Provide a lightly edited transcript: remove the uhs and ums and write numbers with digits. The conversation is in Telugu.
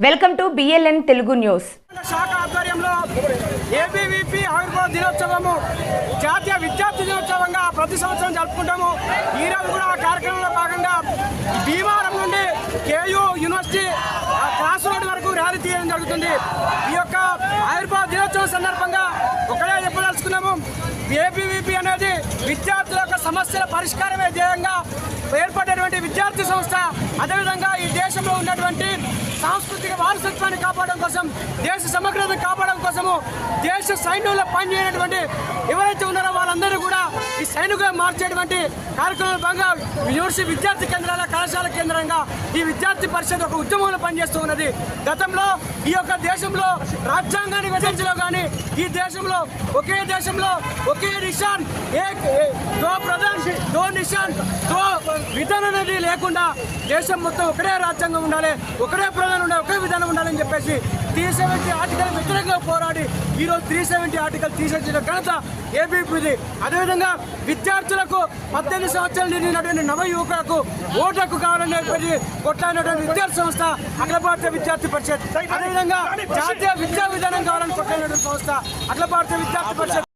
Welcome to BLN Telugu news. శాఖ ఆధ్వర్యంలో ఏబీవీపీ ఆవిర్భావ దినోత్సవము జాతీయ విద్యార్థి దినోత్సవంగా ప్రతి సంవత్సరం జరుపుకుంటాము. ఈరోజు కూడా ఆ కార్యక్రమంలో భాగంగా భీమవరం నుండి KU యూనివర్సిటీ క్రాస్ రోడ్ వరకు ర్యాలీ తీయడం జరుగుతుంది. ఈ యొక్క ఆవిర్భావ దినోత్సవం సందర్భంగా ఒకటే చెప్పదలుచుకున్నాము. ఏబీవీపీ అనేది విద్యార్థుల యొక్క సమస్యల పరిష్కారమే ధ్యేయంగా ఏర్పడినటువంటి విద్యార్థి సంస్థ. అదేవిధంగా ఈ దేశంలో ఉన్నటువంటి సాంస్కృతిక వారసత్వాన్ని కాపాడడం కోసం, దేశ సమగ్రతను కాపాడడం కోసము దేశ సైన్యంలో పనిచేయనటువంటి ఎవరైతే ఉన్నారో వాళ్ళందరూ కూడా ఈ సైనికులు మార్చేటువంటి కార్యక్రమంలో భాగంగా యూనివర్సిటీ విద్యార్థి కేంద్రాల కళాశాల కేంద్రంగా ఈ విద్యార్థి పరిషత్ ఒక ఉద్యమంలో పనిచేస్తూ ఉన్నది. గతంలో ఈ యొక్క దేశంలో రాజ్యాంగాన్ని విధించలో కానీ ఈ దేశంలో ఒకే నిషాన్ దో ప్రధాన్ దో నిషాన్ దో విధానం అనేది లేకుండా దేశం మొత్తం ఒకటే రాజ్యాంగం ఉండాలి, ఒకటే ప్రధానం ఉండాలి, ఒకే విధానం ఉండాలని చెప్పేసి 370 ఆర్టికల్ వ్యతిరేకంగా పోరాడి ఈరోజు 370 ఆర్టికల్ తీసేసిన ఘనత ఏబీపీది. అదేవిధంగా విద్యార్థులకు 18 సంవత్సరాలు నిండినటువంటి నవ యువకులకు ఓటకు కావాలని చెప్పి కొట్లాడినటువంటి విద్యార్థి సంస్థ అఖిల భారతీయ విద్యార్థి పరిషత్. అదేవిధంగా జాతీయ విద్యా విధానం కావాలని కొట్లాడినటువంటి సంస్థ అఖిల భారతీయ విద్యార్థి పరిషత్.